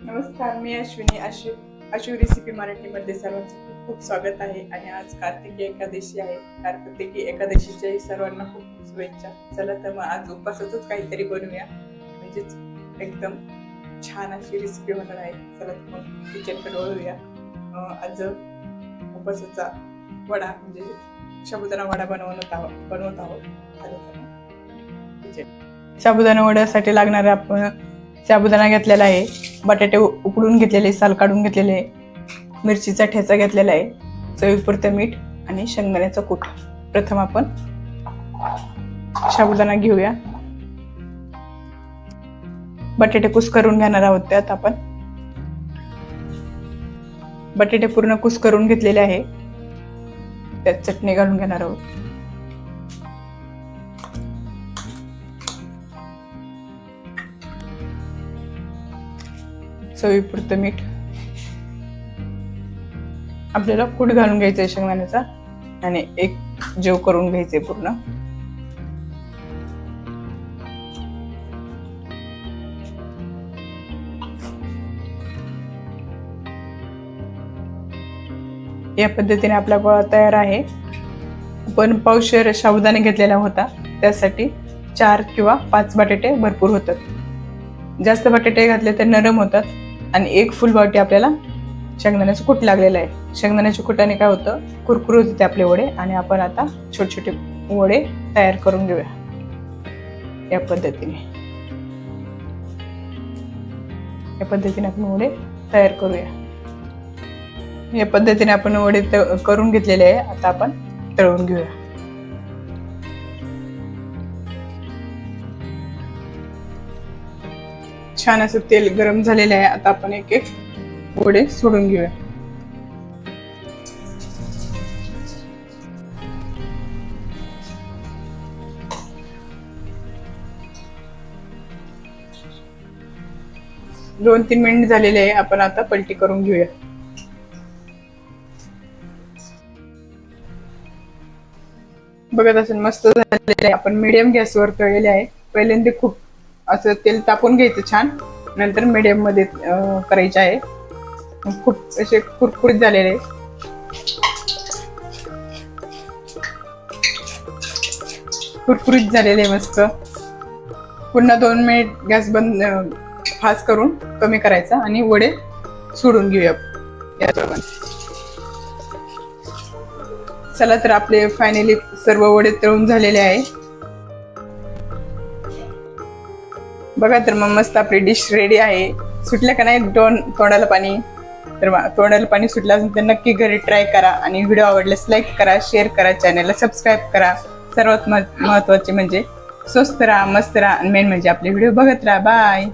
नमस्कार, मी अश्विनी. आशू रेसिपी मराठीमध्ये सर्वांचं खूप खूप स्वागत आहे. आणि आज कार्तिकी एकादशी आहे. कार्तिकी एकादशीच्या सर्वांना खूप खूप शुभेच्छा. चला तर मग आज उपासाचंच काहीतरी बनवूया, म्हणजेच एकदम छान अशी रेसिपी होणार आहे. चला तर मग किचनकडे वळूया. आज उपासाचा वडा म्हणजे साबुदाणा वडा बनवत आहोत. चला तर मग साबुदाणा वड्यासाठी लागणारे आपण साबुदाणा घेतलेला आहे, बटाटे उकडून घेतलेले, साल काढून घेतलेले, मिरचीचा ठेचा घेतलेला आहे, चवीपुरतं मीठ आणि शेंगदाण्याचं कूट. प्रथम आपण साबुदाणा घेऊया. बटाटे कुस्करून घेणार आहोत. त्यात आपण बटाटे पूर्ण कुस्करून घेतलेले आहे. त्यात चटणी घालून घेणार आहोत. चवीपुरतं मीठ. आपल्याला कूट घालून घ्यायचंय शेंगदाण्याचा आणि एक जेव करून घ्यायचे पूर्ण. या पद्धतीने आपला गोळा तयार आहे. आपण पावशेर साबुदाणा घेतलेला होता, त्यासाठी 4 किंवा 5 बटाटे भरपूर होतात. जास्त बटाटे घातले तर नरम होतात. आणि एक फुल वाटी आपल्याला शेंगदाण्याचं कूट लागलेलं आहे. शेंगदाण्याच्या कुटाने काय होतं, कुरकुरीत होते आपले वडे. आणि आपण आता छोटे छोटे वडे तयार करून घेऊया. या पद्धतीने आपण वडे तयार करूया. या पद्धतीने आपण वडे करून घेतलेले आहे. आता आपण तळून घेऊया. छान असं तेल गरम झालेलं आहे. आता आपण एक एक वडे सोडून घेऊया. दोन 3 मिनिट झालेले आहे. आपण आता पलटी करून घेऊया. बघत असेल मस्त झालेले आहे. आपण मीडियम गॅसवर तळलेले आहे. पहिल्यांदा खूप असं तेल तापून घ्यायचं छान, नंतर मीडियम मध्ये करायचे आहे. खूप असे कुरकुरीत झालेले, मस्त. पुन्हा 2 मिनिट गॅस बंद फास्ट करून कमी करायचा आणि वडे सोडून घेऊया. चला तर आपले फायनली सर्व वडे तळून झालेले आहे. बघा तर मग मस्त आपली डिश रेडी आहे. सुटलं का नाही तोंडाला पाणी? तर तोंडाला पाणी सुटलं असेल तर नक्की घरी ट्राय करा. आणि व्हिडिओ आवडल्यास लाईक करा, शेअर करा, चॅनलला सबस्क्राईब करा. सर्वात महत्त्वाचे म्हणजे स्वस्त राहा, मस्त राहा आणि मेन म्हणजे आपले व्हिडिओ बघत राहा. बाय.